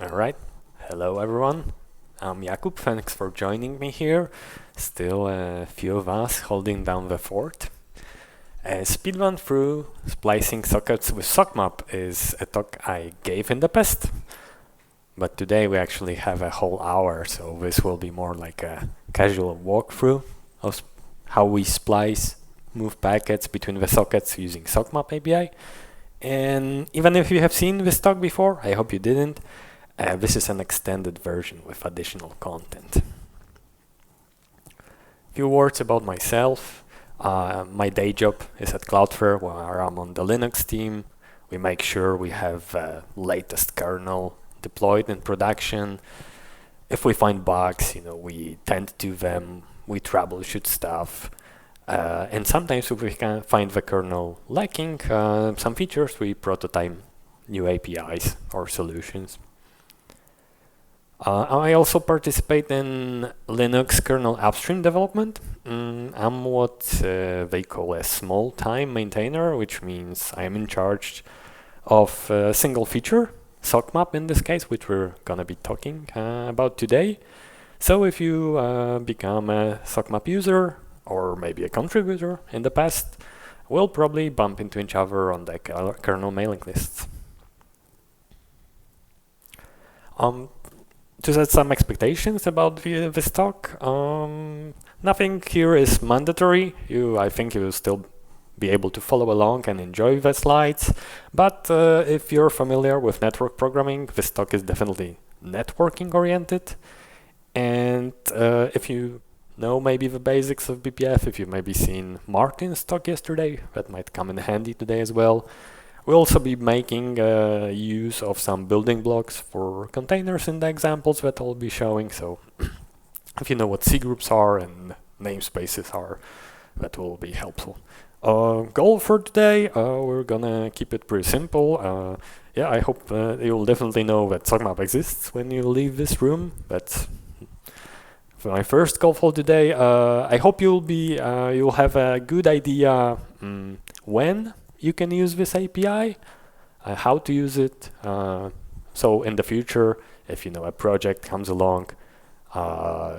Alright, hello everyone. I'm Jakub, thanks for joining me here. Still a few of us holding down the fort. Speedrun through splicing sockets with Sockmap is a talk I gave in the past, but today we actually have a whole hour, so this will be more like a casual walkthrough of how we splice, move packets between the sockets using Sockmap API. And even if you have seen this talk before, I hope you didn't, this is an extended version with additional content. Few words about myself. My day job is at Cloudflare, where I'm on the Linux team. We make sure we have latest kernel deployed in production. If we find bugs, we tend to them, we troubleshoot stuff. And sometimes if we can find the kernel lacking some features, we prototype new APIs or solutions. I also participate in Linux kernel upstream development. I'm what they call a small-time maintainer, which means I'm in charge of a single feature, Sockmap in this case, which we're going to be talking about today. So if you become a Sockmap user, or maybe a contributor in the past, we'll probably bump into each other on the kernel mailing lists. To set some expectations about this talk, nothing here is mandatory. I think you will still be able to follow along and enjoy the slides. But if you're familiar with network programming, this talk is definitely networking oriented. And if you know maybe the basics of BPF, if you've maybe seen Martin's talk yesterday, that might come in handy today as well. We'll also be making use of some building blocks for containers in the examples that I'll be showing. So if you know what C groups are and namespaces are, that will be helpful. Goal for today, we're gonna keep it pretty simple. I hope you'll definitely know that Sockmap exists when you leave this room. That's for my first goal for today. I hope you'll have a good idea when you can use this API, how to use it. So in the future, if a project comes along,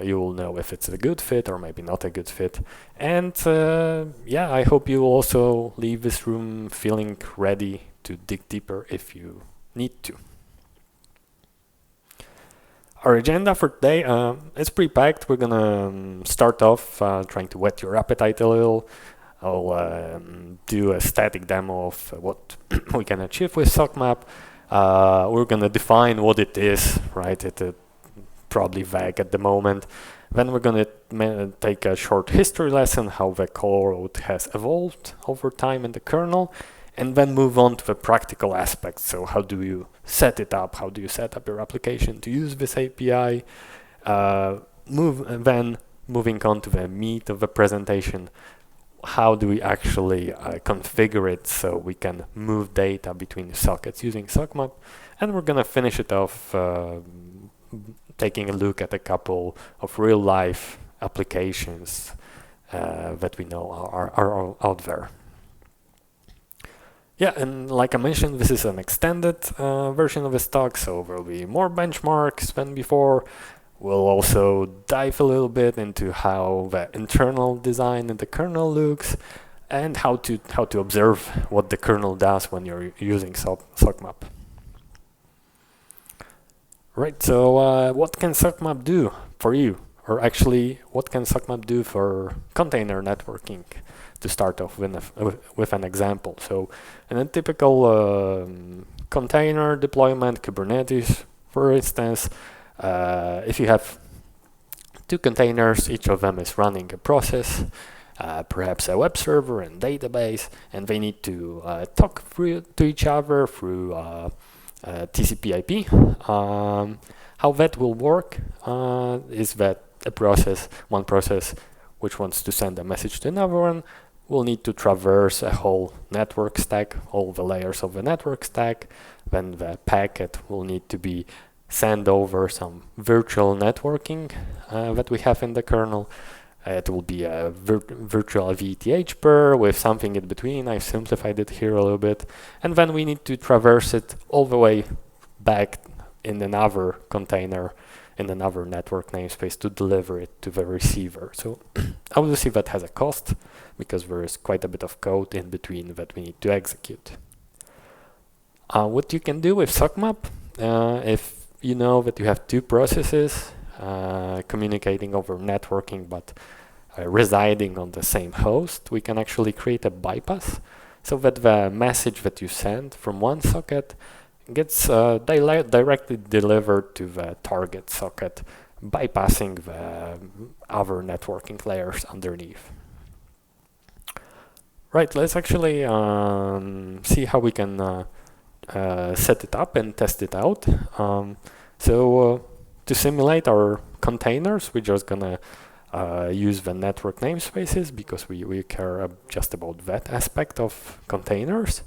you will know if it's a good fit or maybe not a good fit. And I hope you also leave this room feeling ready to dig deeper if you need to. Our agenda for today is pretty packed. We're gonna start off trying to whet your appetite a little. I'll do a static demo of what we can achieve with Sockmap. We're gonna define what it is, right? It's probably vague at the moment. Then we're gonna take a short history lesson, how the code has evolved over time in the kernel, and then move on to the practical aspects. So how do you set it up? How do you set up your application to use this API? Moving on to the meat of the presentation. How do we actually configure it so we can move data between sockets using Sockmap? And we're gonna finish it off taking a look at a couple of real-life applications that we know are out there. Yeah, and like I mentioned, this is an extended version of this talk, so there will be more benchmarks than before. We'll also dive a little bit into how the internal design in the kernel looks and how to observe what the kernel does when you're using Sockmap. Right, so what can Sockmap do for you? Or actually, what can Sockmap do for container networking? To start off with an example. So in a typical container deployment, Kubernetes, for instance, if you have two containers, each of them is running a process, perhaps a web server and database, and they need to talk to each other through TCP/IP. How that will work is that one process which wants to send a message to another one will need to traverse a whole network stack, all the layers of the network stack. Then the packet will need to be send over some virtual networking that we have in the kernel. It will be a virtual VTH pair with something in between. I've simplified it here a little bit. And then we need to traverse it all the way back in another container in another network namespace to deliver it to the receiver. So obviously that has a cost because there is quite a bit of code in between that we need to execute. What you can do with Sockmap, if you know that you have two processes communicating over networking but residing on the same host, we can actually create a bypass so that the message that you send from one socket gets directly delivered to the target socket, bypassing the other networking layers underneath. Right, let's actually see how we can set it up and test it out. To simulate our containers, we're just gonna use the network namespaces because we care just about that aspect of containers.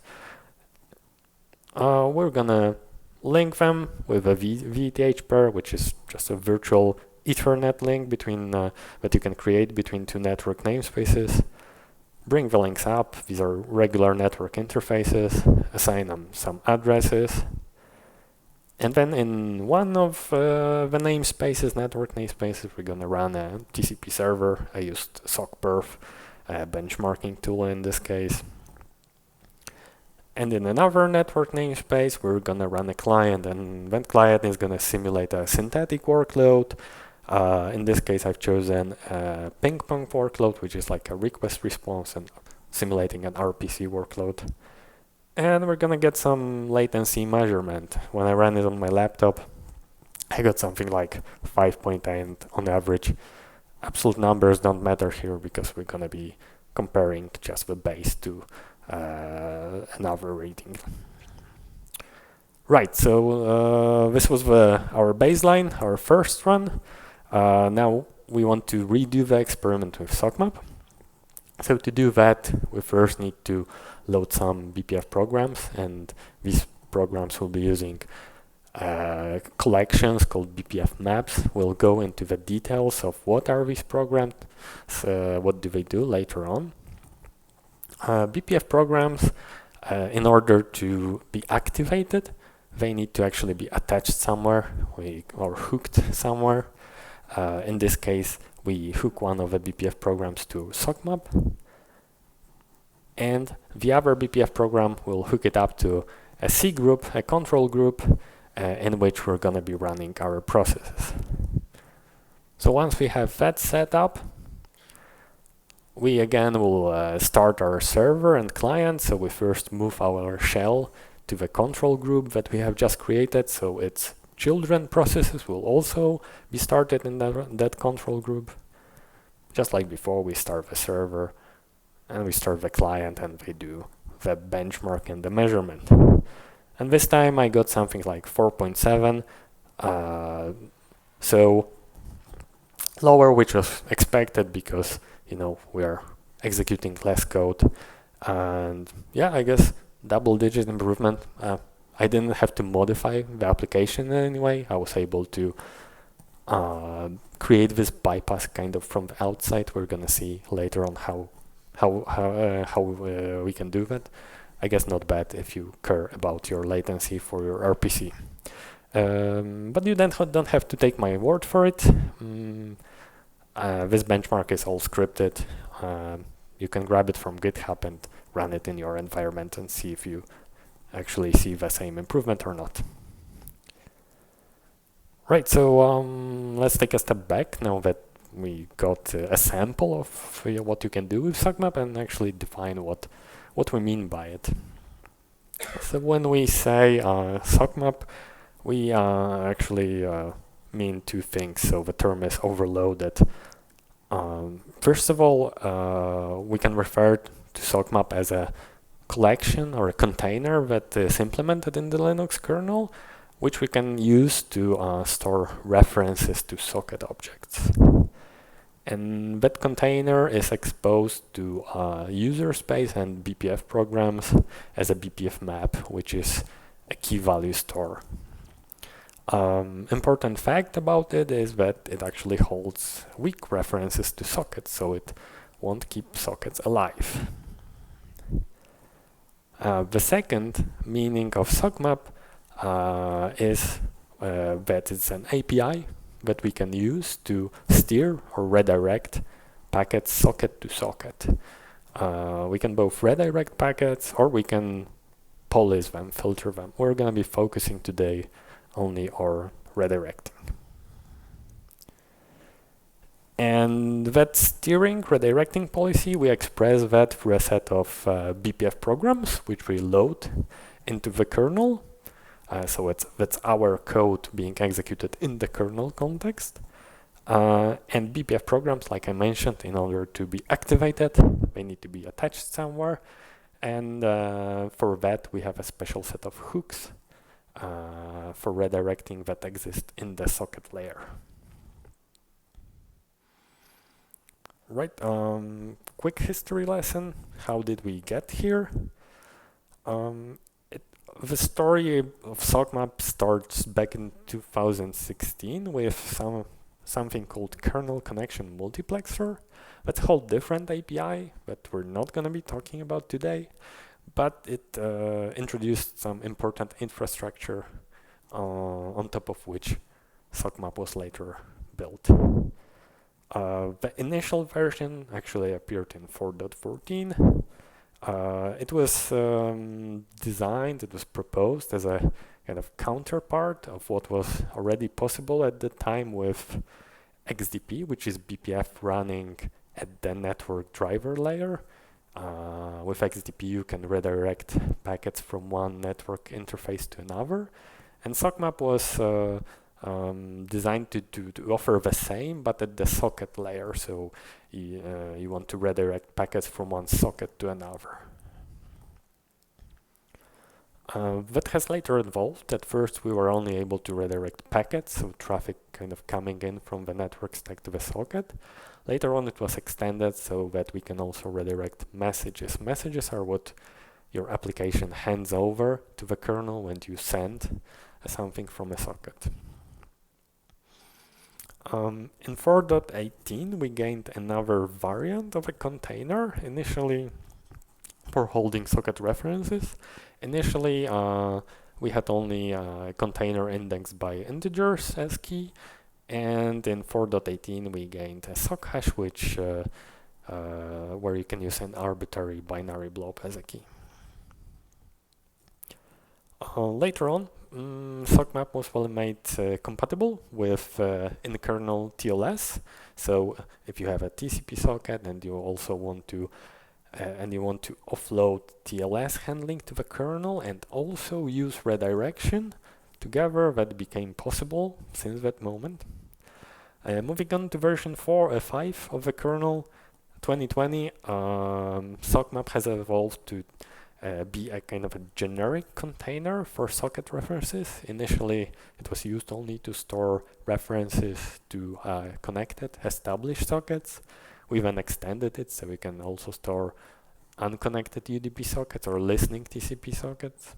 We're gonna link them with a VTH pair, which is just a virtual Ethernet link between that you can create between two network namespaces. Bring the links up. These are regular network interfaces. Assign them some addresses. And then in one of the namespaces, network namespaces, we're gonna run a TCP server. I used Sockperf, a benchmarking tool in this case. And in another network namespace, we're gonna run a client, and that client is gonna simulate a synthetic workload. In this case, I've chosen a ping pong workload, which is like a request response and simulating an RPC workload. And we're gonna get some latency measurement. When I ran it on my laptop, I got something like 5.8 on average. Absolute numbers don't matter here because we're gonna be comparing just the base to another reading. Right, so this was our baseline, our first run. Now we want to redo the experiment with Sockmap. So to do that, we first need to load some BPF programs, and these programs will be using collections called BPF maps. We'll go into the details of what are these programs, what do they do later on. BPF programs, in order to be activated, they need to actually be attached somewhere or hooked somewhere. In this case, we hook one of the BPF programs to Sockmap, and the other BPF program will hook it up to a C group, a control group, in which we're going to be running our processes. So once we have that set up, we again will start our server and client. So we first move our shell to the control group that we have just created. So its children processes will also be started in that control group. Just like before, we start the server and we start the client and we do the benchmark and the measurement. And this time I got something like 4.7. So lower, which was expected because we are executing less code, and yeah, I guess double-digit improvement. I didn't have to modify the application in any way. I was able to create this bypass kind of from the outside. We're gonna see later on how we can do that. I guess not bad if you care about your latency for your RPC. But you don't have to take my word for it. This benchmark is all scripted. You can grab it from GitHub and run it in your environment and see if you actually see the same improvement or not. Right, so let's take a step back now that we got a sample of what you can do with Sockmap and actually define what we mean by it. So when we say Sockmap, we actually mean two things. So the term is overloaded. First of all, we can refer to Sockmap as a collection or a container that is implemented in the Linux kernel, which we can use to store references to socket objects. And that container is exposed to user space and BPF programs as a BPF map, which is a key value store. Important fact about it is that it actually holds weak references to sockets, so it won't keep sockets alive. The second meaning of Sockmap is that is an API that we can use to steer or redirect packets socket to socket. We can both redirect packets or we can police them, filter them. We're going to be focusing today only on redirecting. And that steering, redirecting policy, we express that through a set of BPF programs, which we load into the kernel. So that's our code being executed in the kernel context. And BPF programs, like I mentioned, in order to be activated, they need to be attached somewhere. And for that, we have a special set of hooks for redirecting that exist in the socket layer. Right, quick history lesson. How did we get here? The story of Sockmap starts back in 2016 with something called kernel connection multiplexer. That's a whole different API that we're not going to be talking about today, but it introduced some important infrastructure on top of which Sockmap was later built. The initial version actually appeared in 4.14. It was designed, it was proposed as a kind of counterpart of what was already possible at the time with XDP, which is BPF running at the network driver layer. With XDP, you can redirect packets from one network interface to another. And Sockmap was designed to offer the same, but at the socket layer. So you want to redirect packets from one socket to another. That has later evolved. At first, we were only able to redirect packets, so traffic kind of coming in from the network stack to the socket. Later on, it was extended so that we can also redirect messages. Messages are what your application hands over to the kernel when you send something from a socket. In 4.18, we gained another variant of a container, initially for holding socket references. Initially, we had only a container indexed by integers as key, and in 4.18 we gained a sock hash, which where you can use an arbitrary binary blob as a key. Later on, Sockmap was well made compatible with in-kernel TLS. So if you have a TCP socket and you also want to offload TLS handling to the kernel and also use redirection together, that became possible since that moment. Moving on to version 5 of the kernel 2020, Sockmap has evolved to be a kind of a generic container for socket references. Initially, it was used only to store references to connected, established sockets. We then extended it so we can also store unconnected UDP sockets or listening TCP sockets.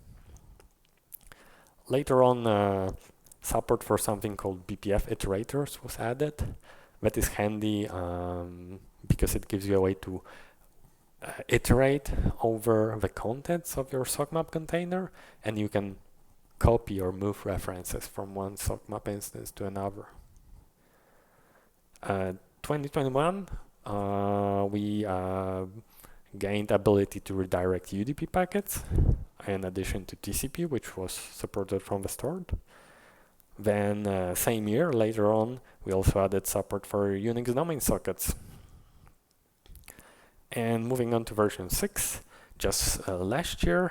Later on, support for something called BPF iterators was added. That is handy because it gives you a way to iterate over the contents of your Sockmap container, and you can copy or move references from one Sockmap instance to another. 2021, we gained ability to redirect UDP packets in addition to TCP, which was supported from the start. Then same year, later on, we also added support for Unix domain sockets. And moving on to version 6, just last year,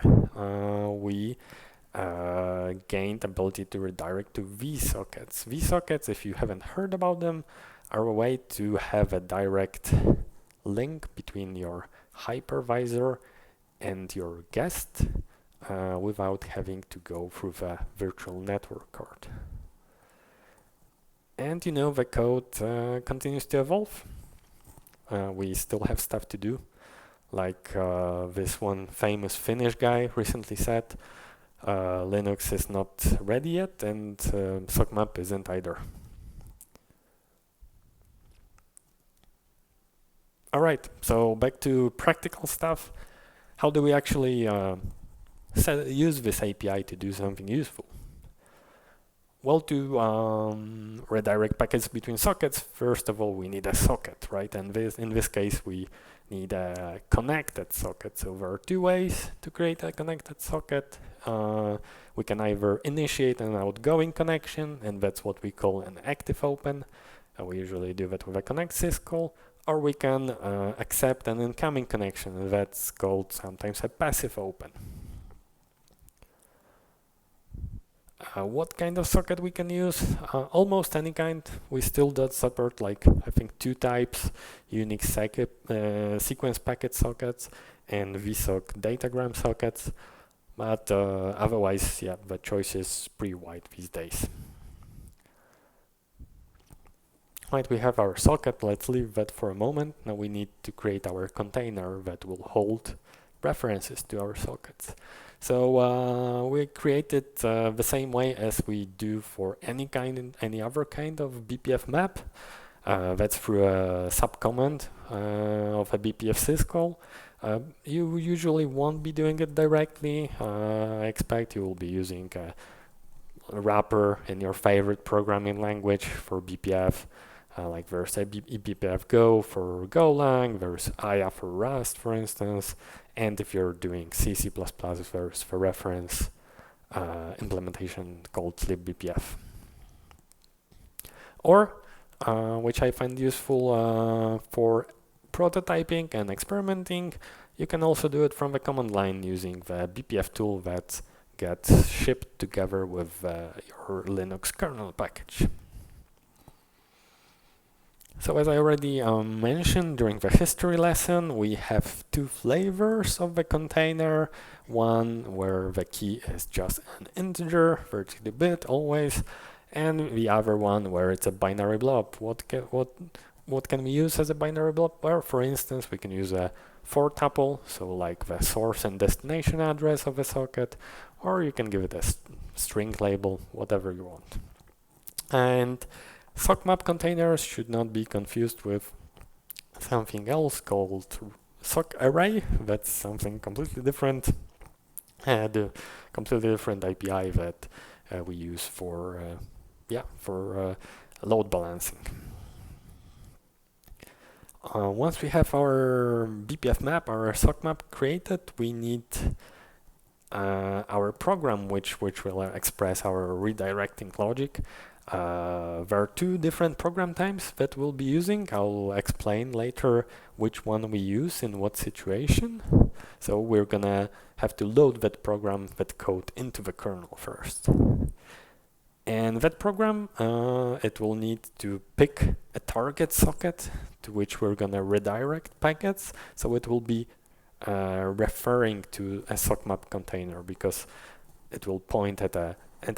we gained ability to redirect to vSockets. vSockets, if you haven't heard about them, are a way to have a direct link between your hypervisor and your guest without having to go through the virtual network card. And you know, the code continues to evolve. We still have stuff to do. Like this one famous Finnish guy recently said, Linux is not ready yet, and Sockmap isn't either. All right, so back to practical stuff. How do we actually use this API to do something useful? Well, to redirect packets between sockets, first of all, we need a socket, right? And in this case, we need a connected socket. So there are two ways to create a connected socket. We can either initiate an outgoing connection, and that's what we call an active open. We usually do that with a connect syscall, or we can accept an incoming connection. That's called sometimes a passive open. What kind of socket we can use? Almost any kind. We still do support, like, I think 2 types: unique sequence packet sockets and VSOC datagram sockets. But otherwise, yeah, the choice is pretty wide these days. Right, we have our socket. Let's leave that for a moment. Now we need to create our container that will hold references to our sockets. So we create it the same way as we do for any other kind of BPF map. That's through a subcommand of a BPF syscall. You usually won't be doing it directly. I expect you will be using a wrapper in your favorite programming language for BPF. Like there's a BPF Go for Golang, there's Aya for Rust, for instance, and if you're doing C, C++, there's the reference implementation called libBPF. Or, which I find useful for prototyping and experimenting, you can also do it from the command line using the BPF tool that gets shipped together with your Linux kernel package. So as I already mentioned during the history lesson, we have 2 flavors of the container. One where the key is just an integer, 32-bit always, and the other one where it's a binary blob. What can we use as a binary blob? Well, for instance, we can use a 4-tuple, so like the source and destination address of a socket, or you can give it a string label, whatever you want. And Sockmap containers should not be confused with something else called sock array. That's something completely different. The completely different API that we use for load balancing. Once we have our BPF map, our Sockmap created, we need our program which will express our redirecting logic. There are 2 different program types that we'll be using. I'll explain later which one we use in what situation. So we're gonna have to load that program, that code, into the kernel first. And that program, it will need to pick a target socket to which we're gonna redirect packets. So it will be referring to a Sockmap container because it will point at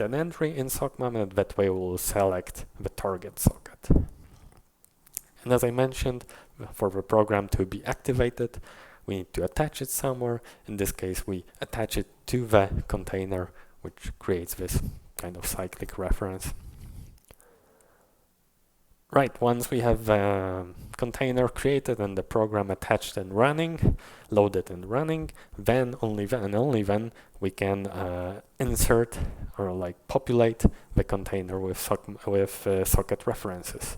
an entry in Sockmap, and that way we'll select the target socket. And as I mentioned, for the program to be activated, we need to attach it somewhere. In this case, we attach it to the container, which creates this kind of cyclic reference. Right, once we have the container created and the program attached and running, loaded and running, then only then we can insert or like populate the container with socket references.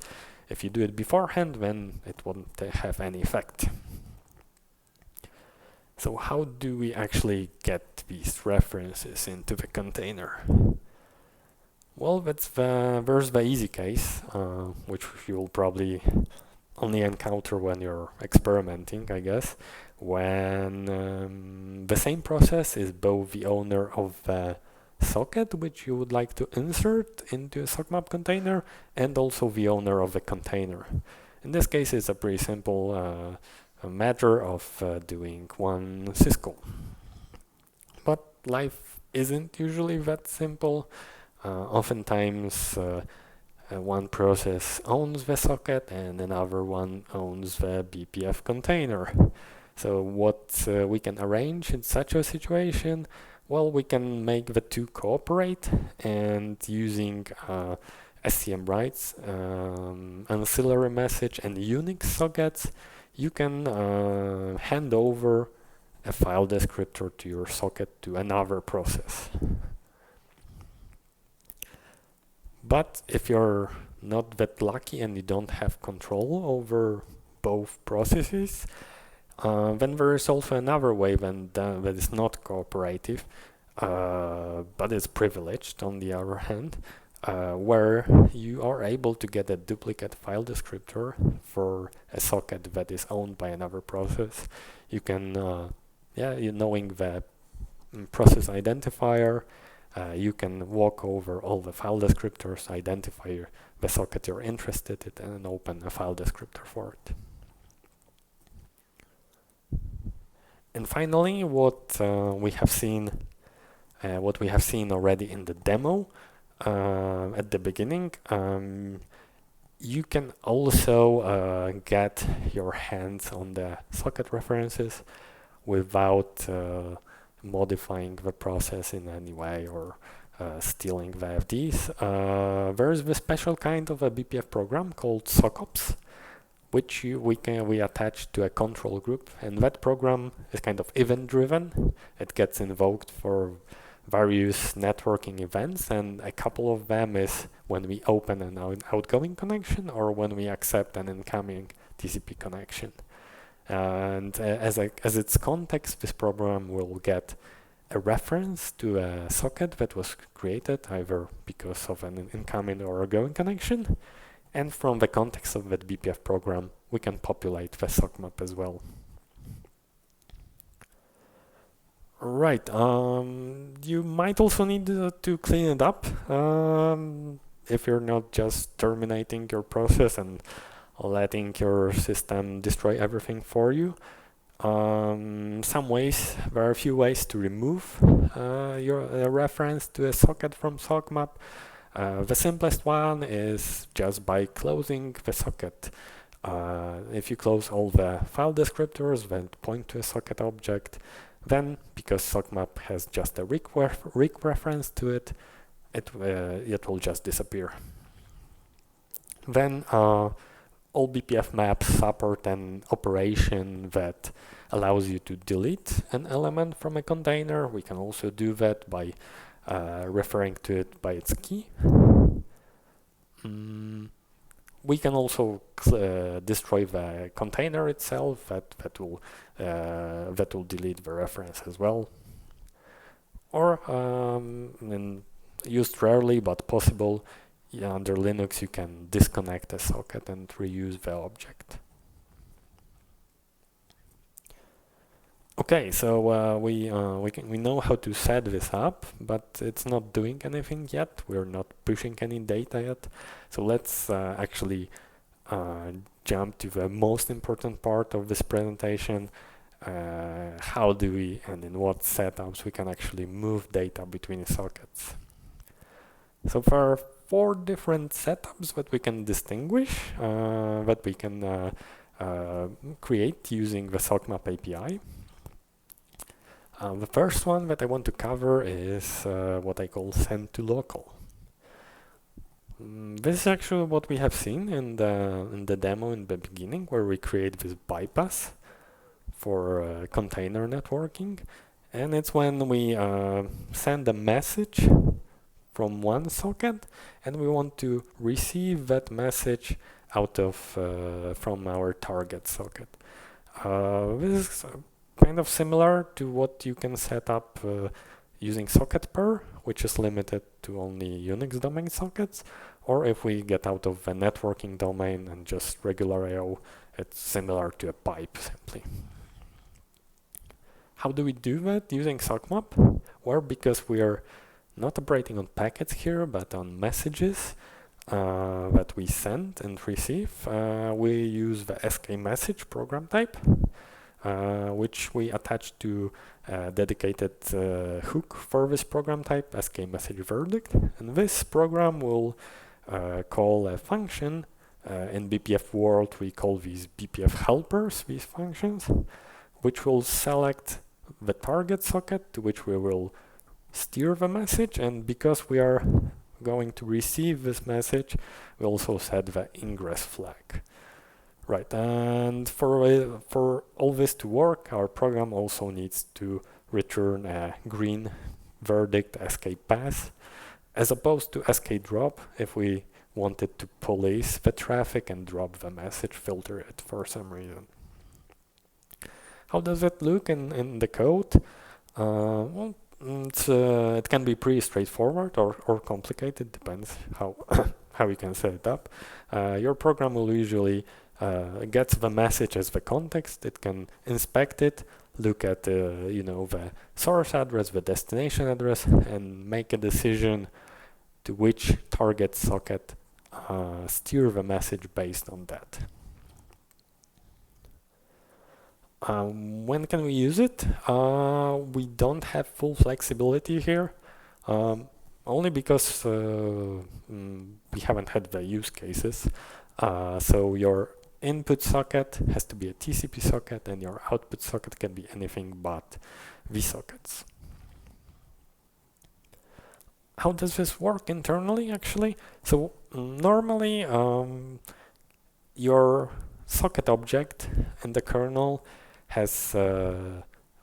If you do it beforehand, then it won't have any effect. So how do we actually get these references into the container? Well, there's the easy case, which you'll probably only encounter when you're experimenting, I guess, when the same process is both the owner of the socket which you would like to insert into a Sockmap container and also the owner of the container. In this case, it's a pretty simple a matter of doing one syscall. But life isn't usually that simple. Oftentimes one process owns the socket and another one owns the BPF container. So what we can arrange in such a situation? Well, we can make the 2 cooperate, and using SCM writes, ancillary message, and Unix sockets, you can hand over a file descriptor to your socket to another process. But if you're not that lucky and you don't have control over both processes, then there is also another way that is not cooperative, but is privileged on the other hand, where you are able to get a duplicate file descriptor for a socket that is owned by another process. You can, knowing the process identifier, you can walk over all the file descriptors, identify the socket you're interested in, and open a file descriptor for it. And finally, what we have seen already in the demo at the beginning, you can also get your hands on the socket references without modifying the process in any way or stealing the FDs. There is the special kind of a BPF program called Sockmap, which we attach to a control group, and that program is kind of event-driven. It gets invoked for various networking events, and a couple of them is when we open an outgoing connection or when we accept an incoming TCP connection. And as its context, this program will get a reference to a socket that was created either because of an incoming or outgoing connection. And from the context of that BPF program, we can populate the Sockmap as well. Right, you might also need to clean it up if you're not just terminating your process and letting your system destroy everything for you. There are a few ways to remove your reference to a socket from Sockmap. The simplest one is just by closing the socket. If you close all the file descriptors that point to a socket object, then because Sockmap has just a rig reference to it, it will just disappear. Then all BPF maps support an operation that allows you to delete an element from a container. We can also do that by referring to it by its key. We can also destroy the container itself. That will delete the reference as well. Or used rarely but possible, under Linux you can disconnect a socket and reuse the object. Okay, so we know how to set this up, but it's not doing anything yet. We're not pushing any data yet. So let's actually jump to the most important part of this presentation. How do we and in what setups we can actually move data between sockets. So there are 4 different setups that we can distinguish, that we can create using the Sockmap API. The first one that I want to cover is what I call send to local. This is actually what we have seen in the demo in the beginning, where we create this bypass for container networking, and it's when we send a message from one socket and we want to receive that message out of from our target socket. This is kind of similar to what you can set up using socket pair, which is limited to only Unix domain sockets, or if we get out of the networking domain and just regular I/O, it's similar to a pipe simply. How do we do that using Sockmap? Well, because we are not operating on packets here, but on messages that we send and receive, we use the skMessage program type, which we attach to a dedicated hook for this program type, skMessageVerdict. And this program will call a function. In BPF world, we call these BPF helpers, these functions, which will select the target socket to which we will steer the message. And because we are going to receive this message, we also set the ingress flag. Right, and for all this to work, our program also needs to return a green verdict escape path. as opposed to skdrop if we wanted to police the traffic and drop the message, filter it for some reason. How does it look in the code? Well, it can be pretty straightforward or complicated, depends how how you can set it up. Your program will usually get the message as the context. It can inspect it, look at the source address, the destination address, and make a decision to which target socket steer the message based on that. When can we use it? We don't have full flexibility here, only because we haven't had the use cases. So your input socket has to be a TCP socket, and your output socket can be anything but vSockets. How does this work internally, actually? So normally, your socket object in the kernel has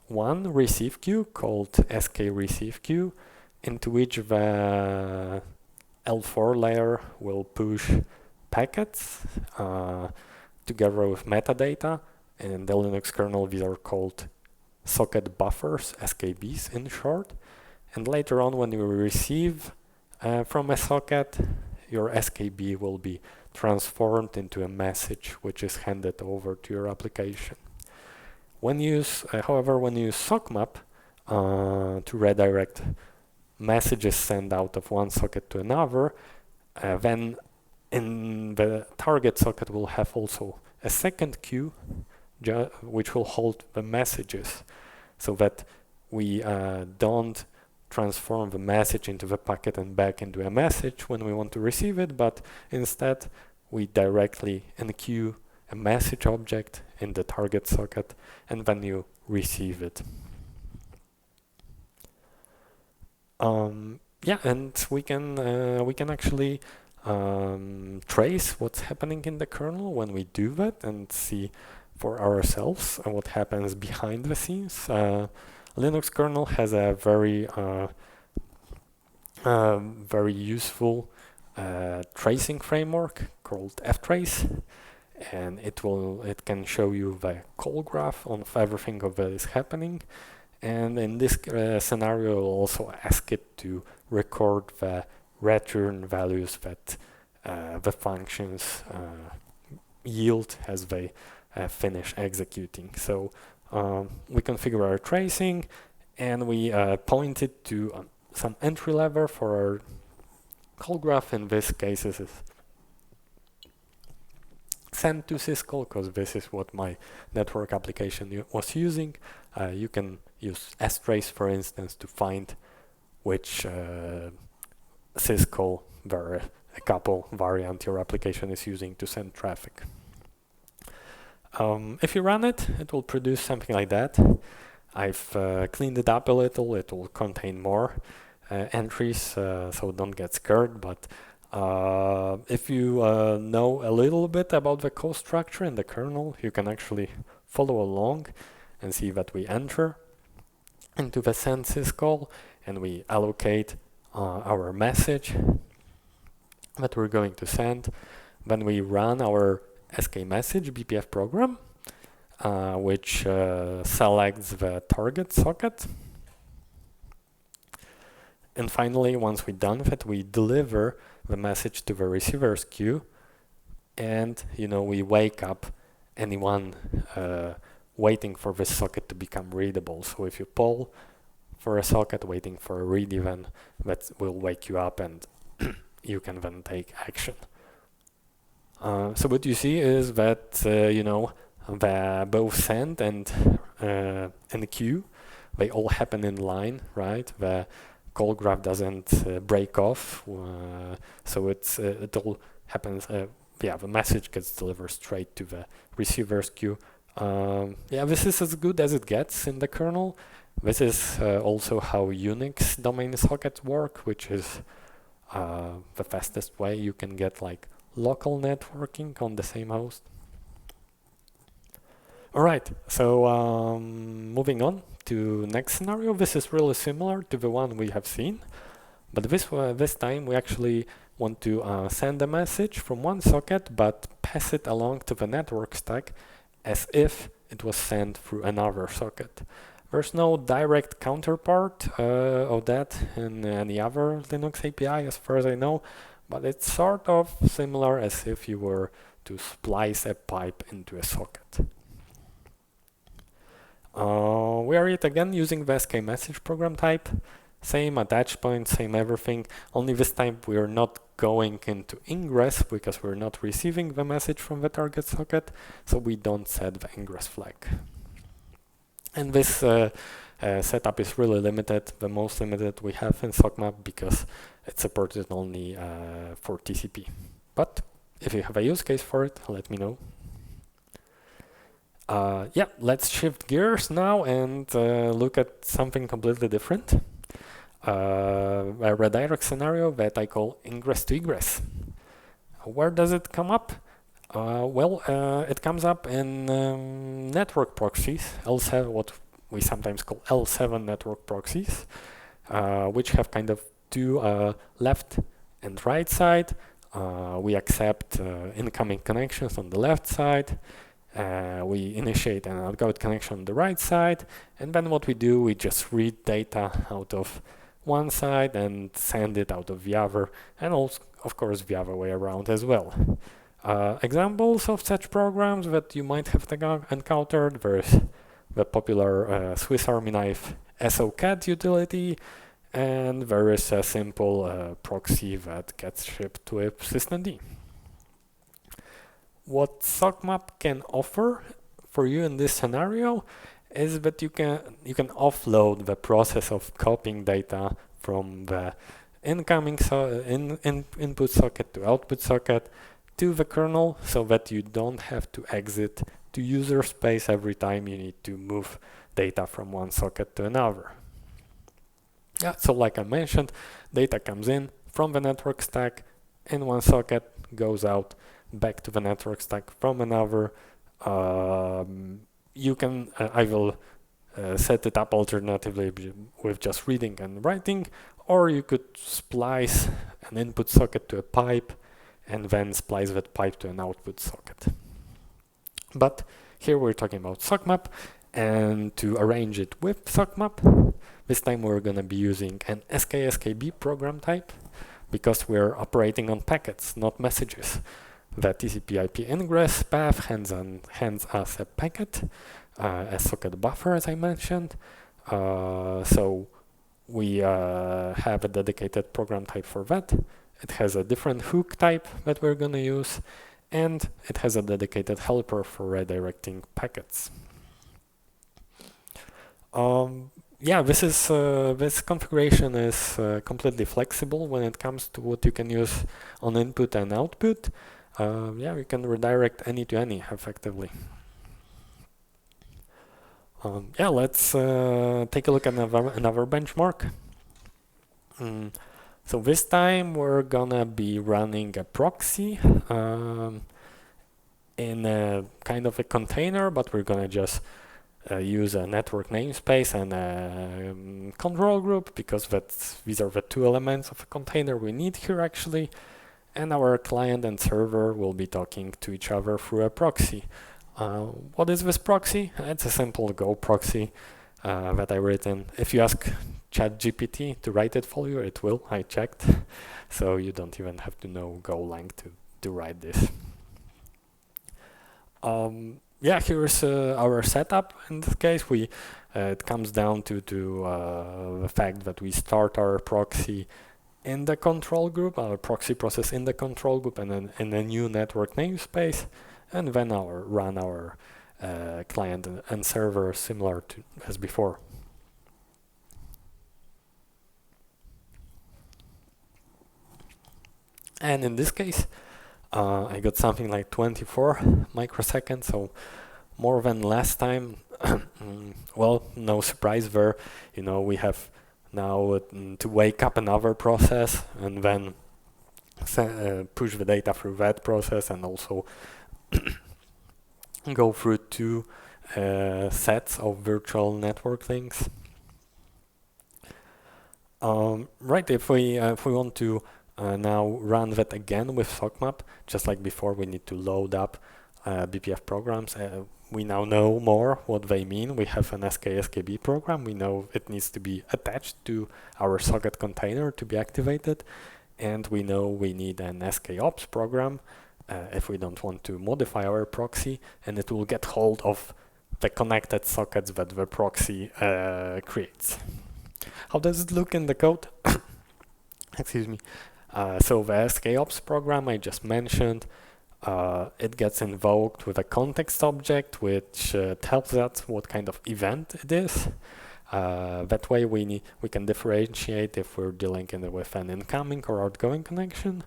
one receive queue called skReceiveQueue, into which the L4 layer will push packets together with metadata. And in the Linux kernel, these are called socket buffers, SKBs in short. And later on, when you receive from a socket, your SKB will be transformed into a message which is handed over to your application. However, when you use Sockmap to redirect messages sent out of one socket to another, then in the target socket will have also a second queue which will hold the messages, so that we don't transform the message into the packet and back into a message when we want to receive it, but instead we directly enqueue a message object in the target socket, and then you receive it. Yeah, and we can actually trace what's happening in the kernel when we do that and see for ourselves what happens behind the scenes. Linux kernel has a very useful tracing framework called ftrace, and it can show you the call graph on everything that is happening. And in this scenario, we'll also ask it to record the return values that the functions yield as they finish executing. So we configure our tracing, and we point it to some entry level for our call graph. In this case, is send to syscall, because this is what my network application was using. You can use strace, for instance, to find which syscall a couple variant your application is using to send traffic. If you run it, it will produce something like that. I've cleaned it up a little. It will contain more entries, so don't get scared. But if you know a little bit about the code structure in the kernel, you can actually follow along and see that we enter into the send syscall, and we allocate our message that we're going to send. Then we run our skMessage BPF program, which selects the target socket. And finally, once we're done with it, we deliver the message to the receiver's queue, and we wake up anyone waiting for this socket to become readable. So if you poll for a socket waiting for a read event, that will wake you up, and you can then take action. So what you see is that the both send and queue, they all happen in line, right? The call graph doesn't break off, so it all happens. The message gets delivered straight to the receiver's queue. This is as good as it gets in the kernel. This is also how Unix domain sockets work, which is the fastest way you can get like local networking on the same host. All right, so moving on to next scenario. This is really similar to the one we have seen. But this time we actually want to send a message from one socket, but pass it along to the network stack as if it was sent through another socket. There's no direct counterpart of that in any other Linux API as far as I know, but it's sort of similar as if you were to splice a pipe into a socket. We are yet again using the SK message program type. Same attach point, same everything, only this time we are not going into Ingress because we're not receiving the message from the target socket, so we don't set the Ingress flag. And this setup is really limited, the most limited we have in Sockmap, because it's supported only for TCP. But if you have a use case for it, let me know. Yeah, let's shift gears now and look at something completely different. A redirect scenario that I call Ingress to Egress. Where does it come up? It comes up in network proxies, L7, what we sometimes call L7 network proxies, which have kind of two left and right side. We accept incoming connections on the left side. We initiate an outgoing connection on the right side, and then what we do, we just read data out of one side and send it out of the other, and also, of course, the other way around as well. Examples of such programs that you might have encountered: there's the popular Swiss Army knife SOCAD utility, and there is a simple proxy that gets shipped with sysnD. What Sockmap can offer for you in this scenario is that you can offload the process of copying data from the incoming input socket to output socket to the kernel, so that you don't have to exit to user space every time you need to move data from one socket to another. Yeah, so like I mentioned, data comes in from the network stack in one socket, goes out back to the network stack from another. I will set it up alternatively with just reading and writing, or you could splice an input socket to a pipe and then splice that pipe to an output socket. But here we're talking about Sockmap, and to arrange it with Sockmap, this time we're going to be using an SKSKB program type, because we're operating on packets, not messages. The TCP/IP ingress path hands us a packet, a socket buffer, as I mentioned. So we have a dedicated program type for that. It has a different hook type that we're going to use, and it has a dedicated helper for redirecting packets. Yeah, this configuration is completely flexible when it comes to what you can use on input and output. Yeah, you can redirect any to any effectively. Yeah, let's take a look at another benchmark. So this time we're gonna be running a proxy in a kind of a container, but we're gonna just use a network namespace and a control group, because these are the two elements of a container we need here actually. And our client and server will be talking to each other through a proxy. What is this proxy? It's a simple Go proxy that I written. If you ask ChatGPT to write it for you, it will. I checked. So you don't even have to know Golang to write this. Yeah, here's our setup. In this case, it comes down to the fact that we start our proxy in the control group, our proxy process in the control group, and then in a new network namespace, and then run our client and server similar to as before. And in this case, I got something like 24 microseconds, so more than last time. Well, no surprise there. You know, we have now to wake up another process and then push the data through that process, and also go through two sets of virtual network links. Right, if we want to now run that again with Sockmap, just like before, we need to load up BPF programs. We now know more what they mean. We have an SKSKB program. We know it needs to be attached to our socket container to be activated. And we know we need an SKOps program if we don't want to modify our proxy, and it will get hold of the connected sockets that the proxy creates. How does it look in the code? Excuse me. So the SKOps program I just mentioned, it gets invoked with a context object, which tells us what kind of event it is. That way we can differentiate if we're dealing with an incoming or outgoing connection.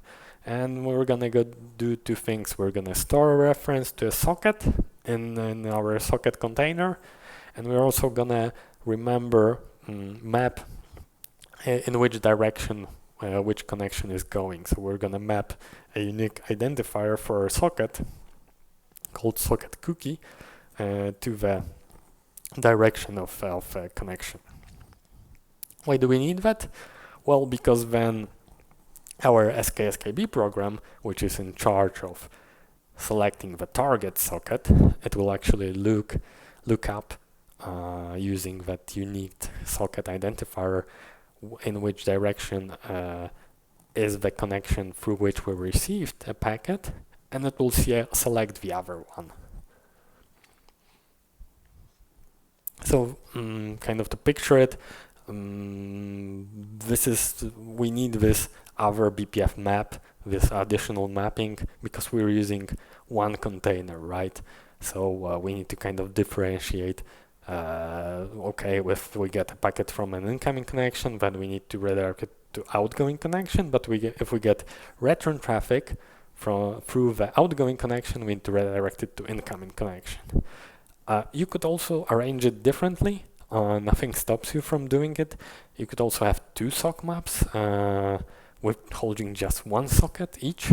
And we're gonna do two things. We're gonna store a reference to a socket in our socket container, and we're also gonna remember map in which direction which connection is going. So we're gonna map a unique identifier for a socket called socket cookie to the direction of a connection. Why do we need that? Well, because then our SKSKB program, which is in charge of selecting the target socket, it will actually look up using that unique socket identifier in which direction is the connection through which we received a packet, and it will select the other one. So kind of to picture it, we need this other BPF map, this additional mapping, because we're using one container, right? So we need to kind of differentiate. Okay, if we get a packet from an incoming connection, then we need to redirect it to outgoing connection. But if we get return traffic through the outgoing connection, we need to redirect it to incoming connection. You could also arrange it differently. Nothing stops you from doing it. You could also have two sock maps with holding just one socket each,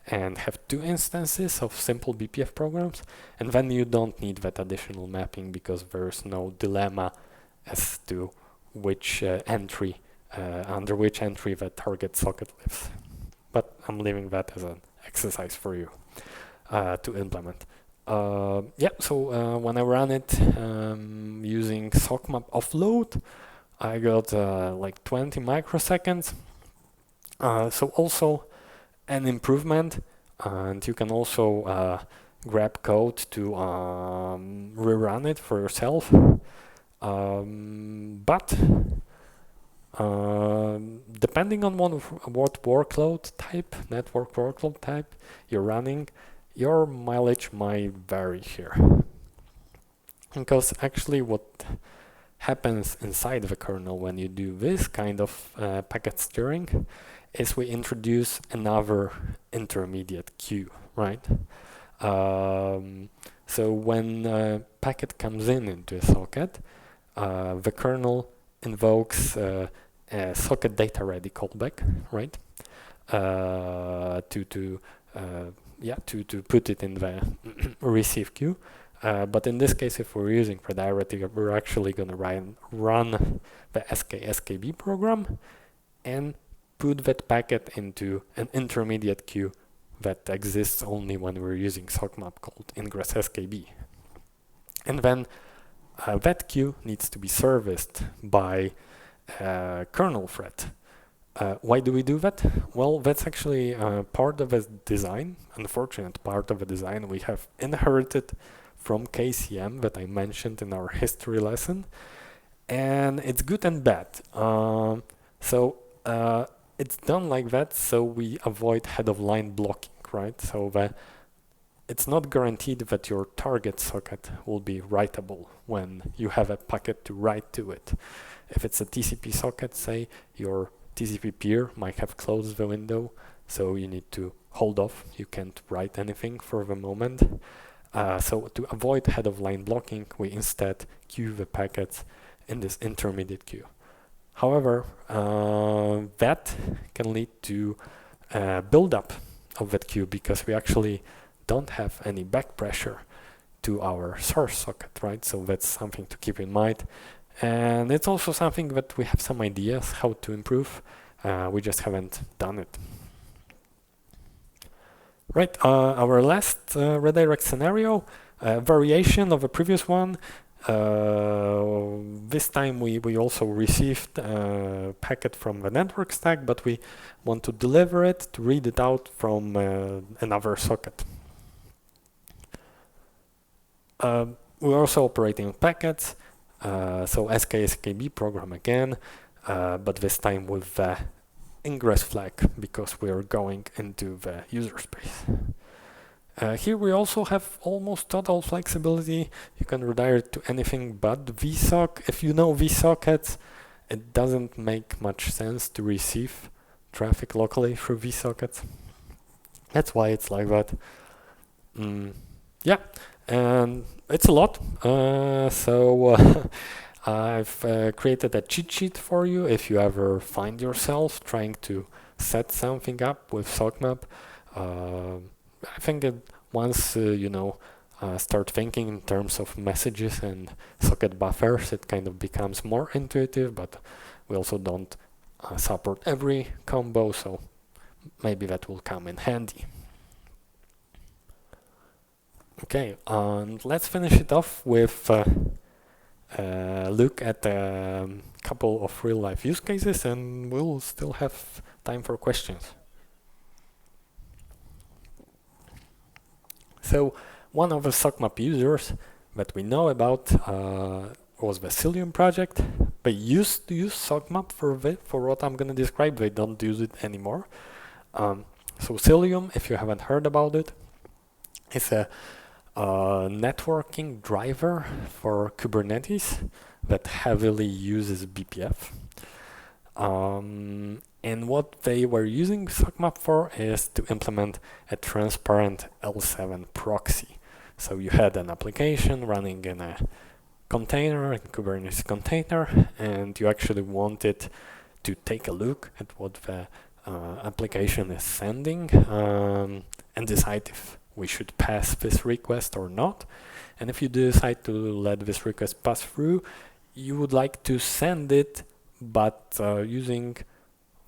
and have two instances of simple BPF programs, and then you don't need that additional mapping because there's no dilemma as to which entry, under which entry the target socket lives. But I'm leaving that as an exercise for you to implement. So when I ran it using Sockmap offload, I got like 20 microseconds. So also an improvement, and you can also grab code to rerun it for yourself. But depending on what workload type, network workload type you're running, your mileage might vary here. Because actually what happens inside the kernel when you do this kind of packet steering is we introduce another intermediate queue, right? So when a packet comes into a socket, the kernel invokes a socket data ready callback, right? To put it in the receive queue. But in this case, if we're using priority, we're actually going to run the SKSKB program and put that packet into an intermediate queue that exists only when we're using Sockmap called Ingress SKB. And then that queue needs to be serviced by a kernel thread. Why do we do that? Well, that's actually part of a design, unfortunate part of a design we have inherited from KCM that I mentioned in our history lesson. And it's good and bad. It's done like that so we avoid head-of-line blocking, right? So it's not guaranteed that your target socket will be writable when you have a packet to write to it. If it's a TCP socket, say, your TCP peer might have closed the window, so you need to hold off. You can't write anything for the moment. So to avoid head-of-line blocking, we instead queue the packets in this intermediate queue. However, that can lead to build-up of that queue because we actually don't have any back pressure to our source socket, right? So that's something to keep in mind. And it's also something that we have some ideas how to improve. We just haven't done it. Right, our last redirect scenario, variation of a previous one. This time we also received a packet from the network stack, but we want to deliver it to read it out from another socket. We're also operating packets, so SKSKB program again, but this time with the Ingress flag because we're going into the user space. Here we also have almost total flexibility. You can redirect to anything but vSock. If you know vSockets, it doesn't make much sense to receive traffic locally through vSockets. That's why it's like that. Yeah, and it's a lot. I've created a cheat sheet for you if you ever find yourself trying to set something up with Sockmap. I think that once start thinking in terms of messages and socket buffers, it kind of becomes more intuitive, but we also don't support every combo, so maybe that will come in handy. Okay, and let's finish it off with look at a couple of real-life use cases, and we'll still have time for questions. So one of the Sockmap users that we know about was the Cilium project. They used to use Sockmap for what I'm going to describe. They don't use it anymore. So Cilium, if you haven't heard about it, is a networking driver for Kubernetes that heavily uses BPF. And what they were using Sockmap for is to implement a transparent L7 proxy. So you had an application running in a container, a Kubernetes container, and you actually wanted to take a look at what the application is sending and decide if we should pass this request or not. And if you decide to let this request pass through, you would like to send it, but using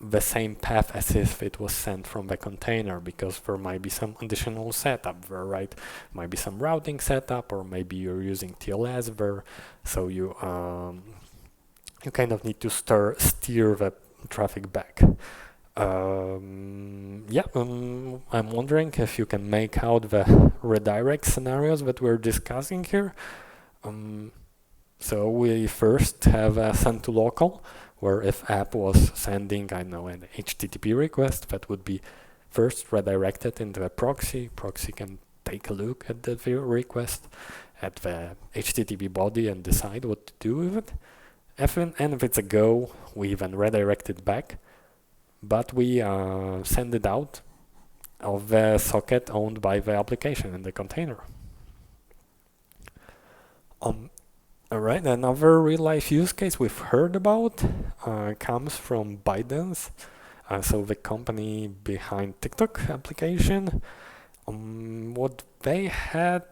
the same path as if it was sent from the container, because there might be some additional setup there, right? Might be some routing setup, or maybe you're using TLS there, so you kind of need to steer the traffic back. I'm wondering if you can make out the redirect scenarios that we're discussing here. So we first have a send to local, where if app was sending, an HTTP request, that would be first redirected into a proxy. Proxy can take a look at the request, at the HTTP body, and decide what to do with it. And if it's a go, we then redirect it back, but we send it out of the socket owned by the application in the container. Alright, another real-life use case we've heard about comes from ByteDance, so the company behind TikTok application. What they had,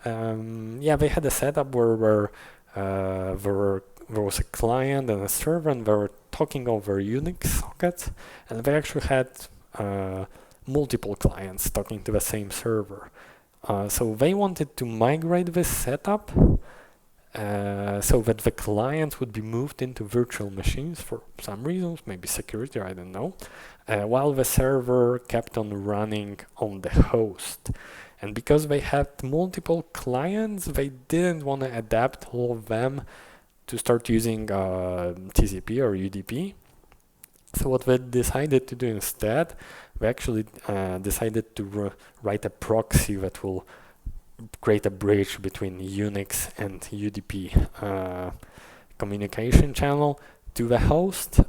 they had a setup where there was a client and a server, and they were talking over Unix sockets, and they actually had multiple clients talking to the same server. So they wanted to migrate this setup so that the clients would be moved into virtual machines for some reasons, maybe security, I don't know, while the server kept on running on the host. And because they had multiple clients, they didn't want to adapt all of them to start using TCP or UDP. So what they decided to do instead, we actually decided to write a proxy that will create a bridge between Unix and UDP communication channel to the host,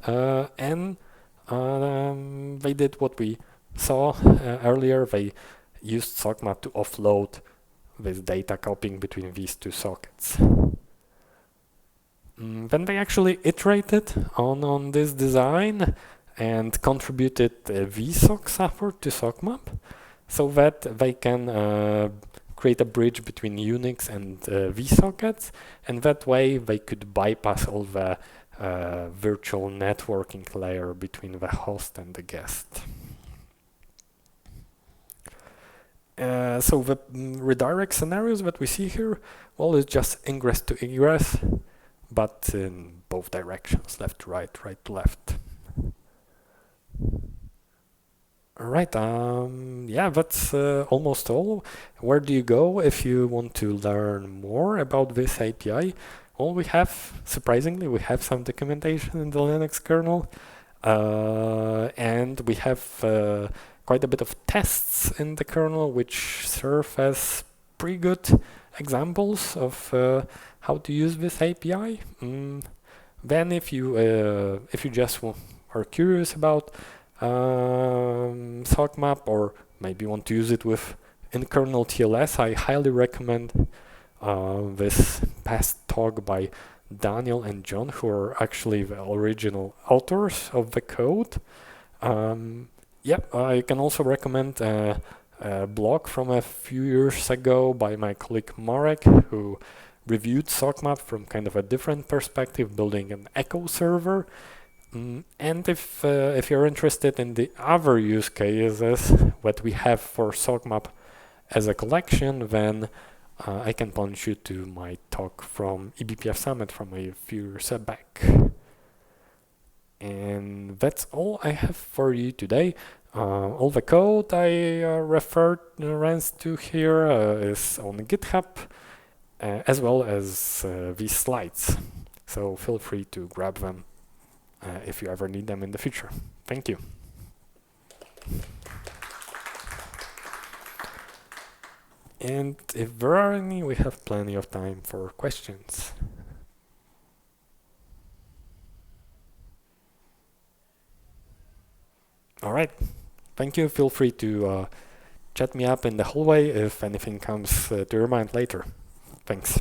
and they did what we saw earlier. They used Sockmap to offload this data copying between these two sockets. Then they actually iterated on this design and contributed VSock support to Sockmap so that they can create a bridge between Unix and vSockets, and that way they could bypass all the virtual networking layer between the host and the guest. So the redirect scenarios that we see here, well, it's just ingress to egress, but in both directions, left to right, right to left. All right, yeah, that's almost all. Where do you go if you want to learn more about this API? Well, we have, surprisingly, we have some documentation in the Linux kernel, and we have quite a bit of tests in the kernel which serve as pretty good examples of how to use this API. Then if you just are curious about Sockmap, or maybe want to use it with in-kernel TLS, I highly recommend this past talk by Daniel and John, who are actually the original authors of the code. I can also recommend a blog from a few years ago by my colleague Marek, who reviewed Sockmap from kind of a different perspective, building an echo server. And if you're interested in the other use cases that we have for Sockmap as a collection, then I can point you to my talk from eBPF Summit from a few years back. And that's all I have for you today. All the code I reference to here is on GitHub, as well as these slides. So feel free to grab them if you ever need them in the future. Thank you. And if there are any, we have plenty of time for questions. All right. Thank you. Feel free to chat me up in the hallway if anything comes to your mind later. Thanks.